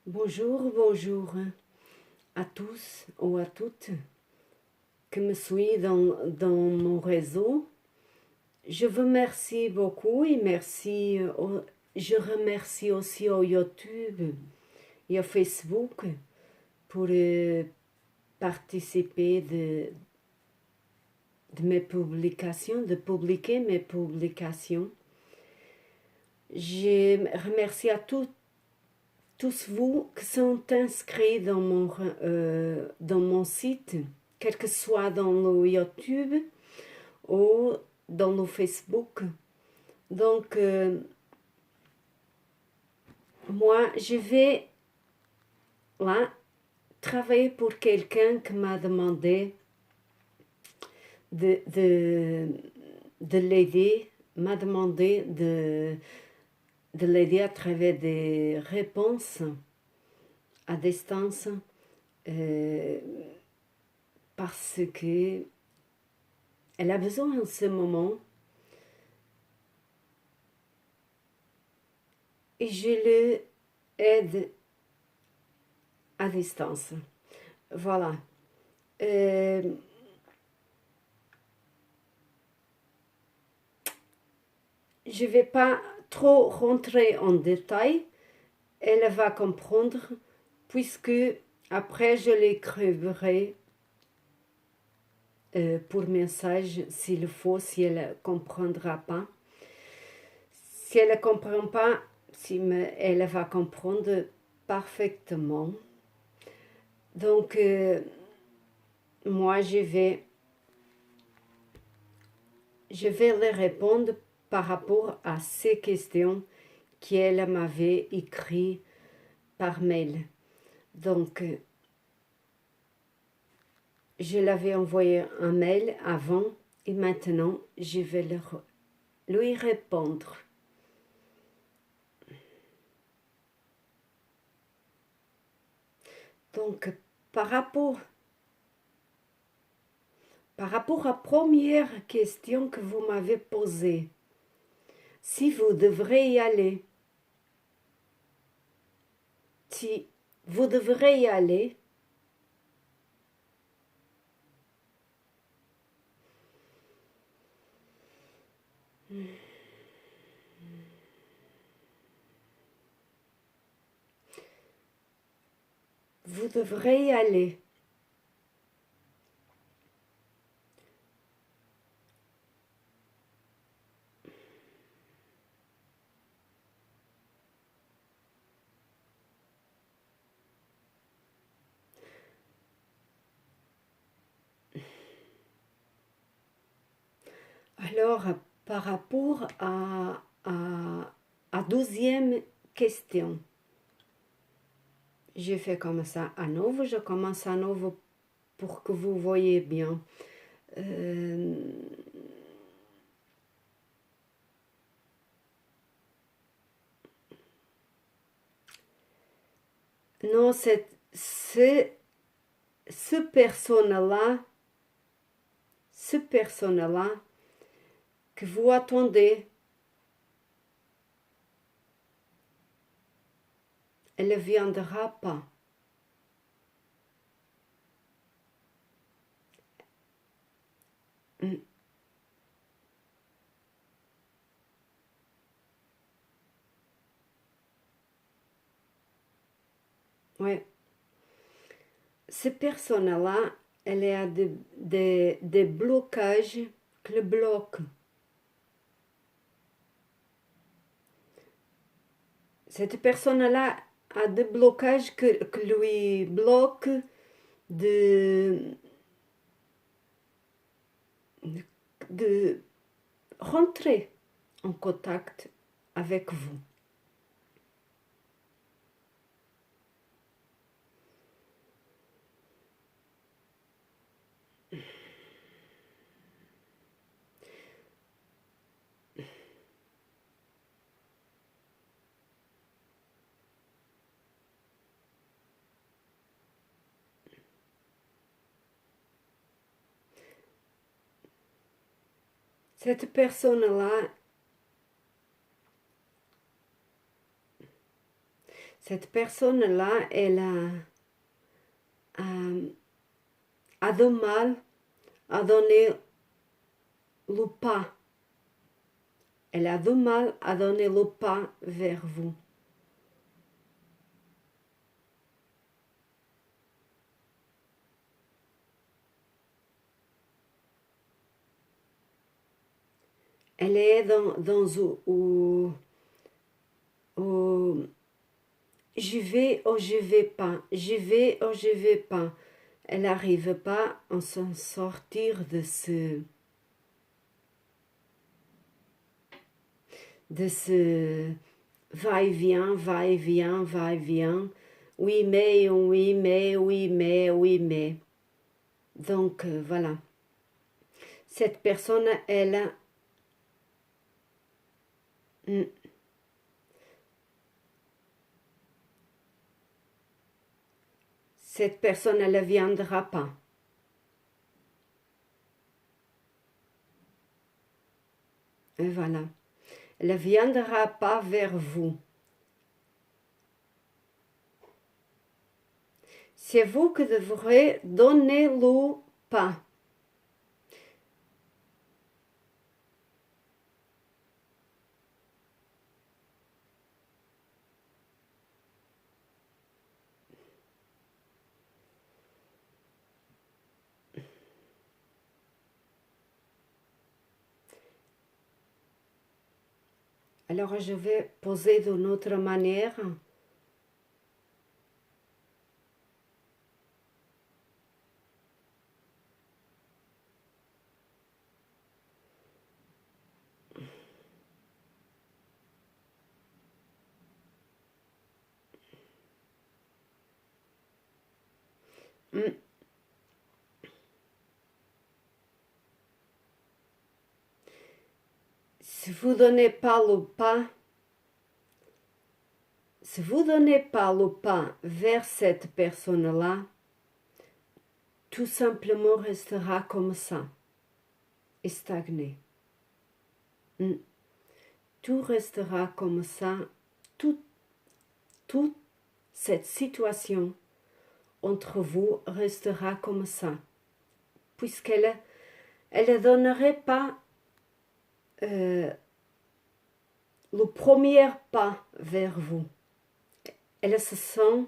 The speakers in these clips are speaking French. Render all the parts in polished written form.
Bonjour, bonjour à tous ou à toutes qui me suivent dans mon réseau. Je vous remercie beaucoup et je remercie aussi au YouTube et au Facebook pour participer de mes publications, de publier mes publications. Je remercie à tous vous qui sont inscrits dans mon site, quel que soit dans le YouTube ou dans le Facebook. Donc, moi, je vais là travailler pour quelqu'un qui m'a demandé de l'aider, m'a demandé de l'aider à travers des réponses à distance parce que elle a besoin en ce moment et je l'aide à distance. Voilà. Je ne vais pas trop rentrer en détail. Elle va comprendre puisque après je l'écrirai pour message s'il faut, si elle ne comprendra pas. Si elle ne comprend pas, elle va comprendre parfaitement. Donc, moi, je vais les répondre par rapport à ces questions qu'elle m'avait écrites par mail. Donc, je l'avais envoyé un mail avant et maintenant, je vais lui répondre. Donc, par rapport à la première question que vous m'avez posée, si vous devrez y aller, si vous devrez y aller, vous devrez y aller. Alors, par rapport à la 12e question, je fais comme ça à nouveau, je commence à nouveau pour que vous voyez bien. Non, ce personne-là que vous attendez, elle ne viendra pas. Ouais. Cette personne-là, elle a des blocages qui le bloquent. Cette personne-là a des blocages qui lui bloquent de rentrer en contact avec vous. Cette personne-là, Cette personne-là, elle a du mal à donner le pas. Elle a du mal à donner le pas vers vous. Elle est dans j'y vais ou je vais pas, j'y vais ou je vais pas. Elle n'arrive pas à s'en sortir de ce va-et-vient, va-et-vient, va-et-vient. Oui, mais, oui, mais, oui, mais, oui, mais. Donc, voilà. Cette personne, elle... Cette personne, elle ne viendra pas. Et voilà. Elle ne viendra pas vers vous. C'est vous qui devrez donner le pas. Alors, je vais poser d'une autre manière. Si vous donnez pas le pas, si vous donnez pas le pas vers cette personne-là, tout simplement restera comme ça, et stagné. Tout restera comme ça, toute cette situation entre vous restera comme ça, puisqu'elle ne donnerait pas le premier pas vers vous. Elle se sent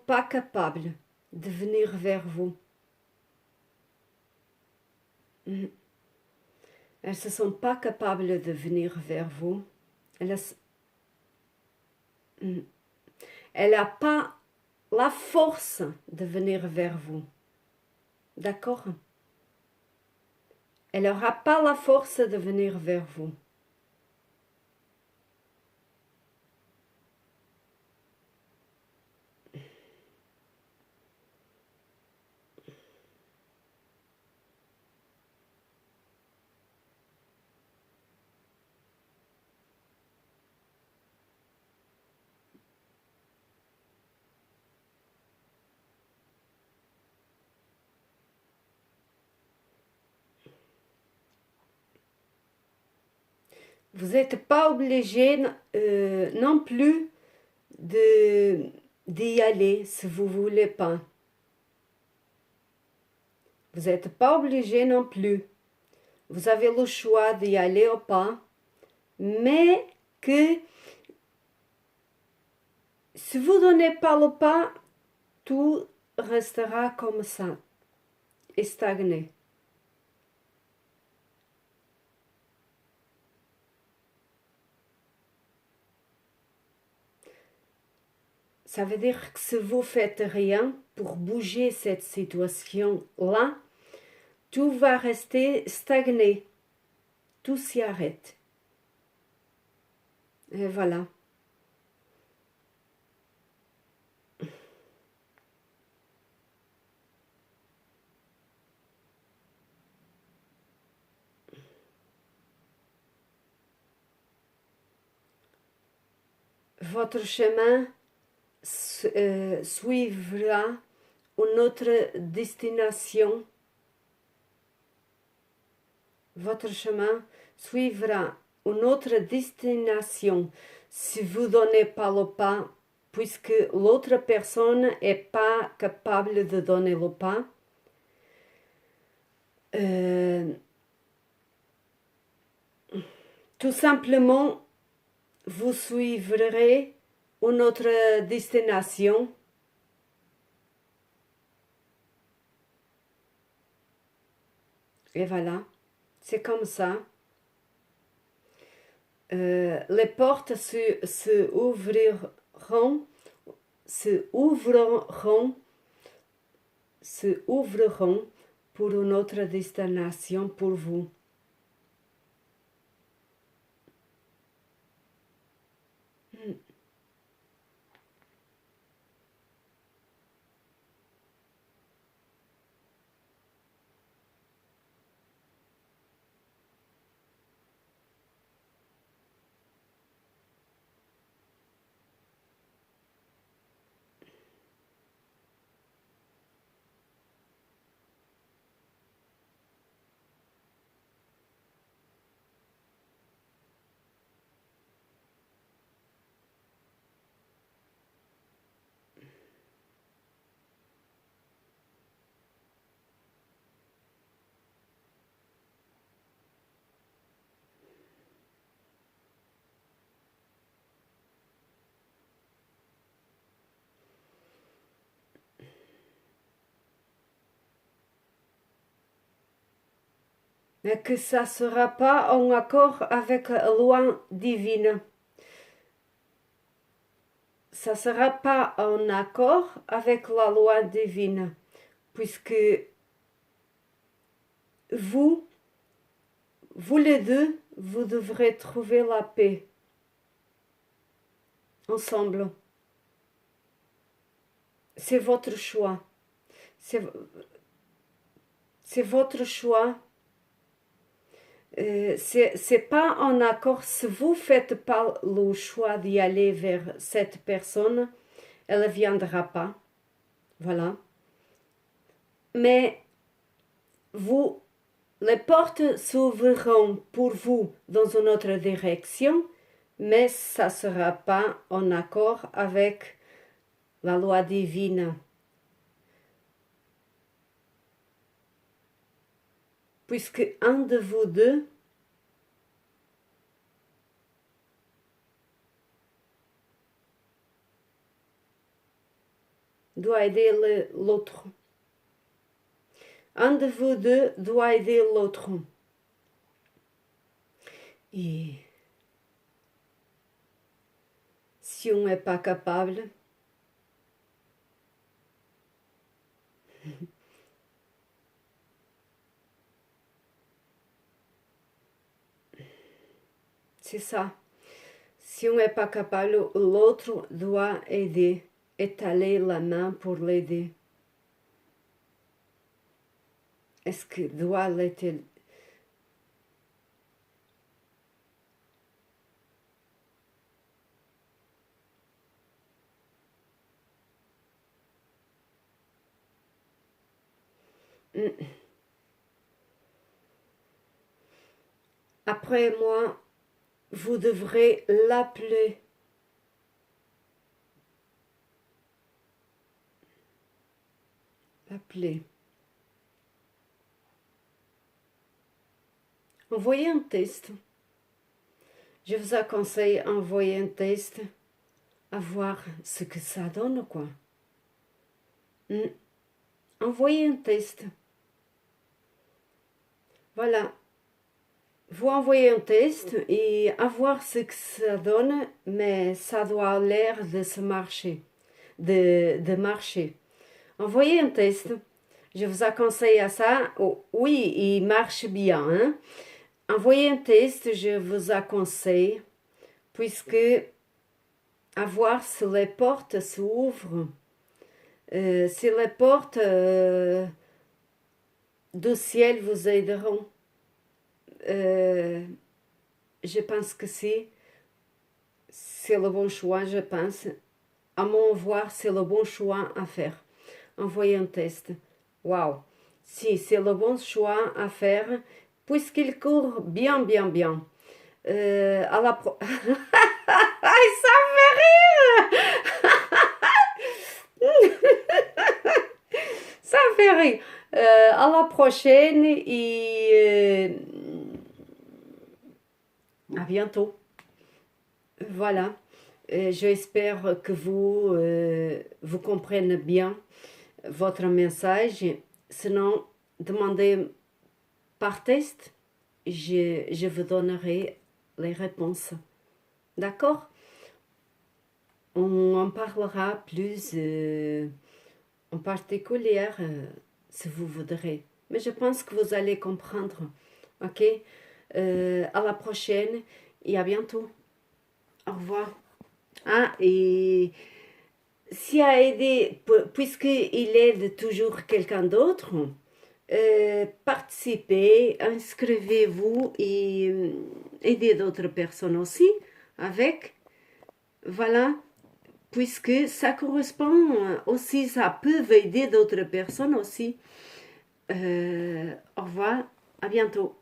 pas capables de venir vers vous. Elles se sont pas capables de venir vers vous. Elle n'a pas la force de venir vers vous. D'accord? Elle n'aura pas la force de venir vers vous. Vous n'êtes pas obligé non plus d'y aller si vous ne voulez pas. Vous n'êtes pas obligé non plus. Vous avez le choix d'y aller ou pas, mais que si vous ne donnez pas le pas, tout restera comme ça, et stagné. Ça veut dire que si vous faites rien pour bouger cette situation-là, tout va rester stagné. Tout s'y arrête. Et voilà. Votre chemin suivra une autre destination. Votre chemin suivra une autre destination si vous ne donnez pas le pas, puisque l'autre personne n'est pas capable de donner le pas. Tout simplement, vous suivrez une autre destination. Et voilà, c'est comme ça. Les portes se ouvriront pour une autre destination pour vous. Mais que ça ne sera pas en accord avec la loi divine. Ça ne sera pas en accord avec la loi divine, puisque vous les deux, vous devrez trouver la paix ensemble. C'est votre choix. C'est votre choix. C'est pas en accord. Si vous faites pas le choix d'y aller vers cette personne, elle ne viendra pas. Voilà. Mais vous, les portes s'ouvriront pour vous dans une autre direction, mais ça ne sera pas en accord avec la loi divine. Puisque un de vous deux doit aider l'autre. Un de vous deux doit aider l'autre. Et si on n'est pas capable, c'est ça. Si on n'est pas capable, l'autre doit aider, étaler la main pour l'aider. Est-ce que doit l'aider? Après moi, vous devrez l'appeler. Envoyez un test. Je vous conseille d'envoyer un test à voir ce que ça donne, quoi. Envoyez un test. Voilà. Vous envoyez un test et à voir ce que ça donne, mais ça doit l'air de se marcher, de marcher. Envoyez un test. Je vous conseille à ça. Oh, oui, il marche bien. Hein? Envoyez un test, je vous conseille, puisque à voir si les portes s'ouvrent, si les portes du ciel vous aideront. Je pense que c'est le bon choix, je pense. À mon voir, c'est le bon choix à faire. Envoyer un test. Waouh! Si, c'est le bon choix à faire, puisqu'il court bien, bien, bien. À la ça me fait rire. Ça me fait rire. À la prochaine et à bientôt. Voilà. J'espère que vous comprenez bien votre message. Sinon, demandez par test. Je vous donnerai les réponses. D'accord? On en parlera plus en particulier si vous voudrez. Mais je pense que vous allez comprendre. Ok? À la prochaine et à bientôt. Au revoir. Ah, et s'il a aidé, puisqu'il aide toujours quelqu'un d'autre, participez, inscrivez-vous et aidez d'autres personnes aussi avec. Voilà, puisque ça correspond aussi, ça peut aider d'autres personnes aussi. Au revoir, à bientôt.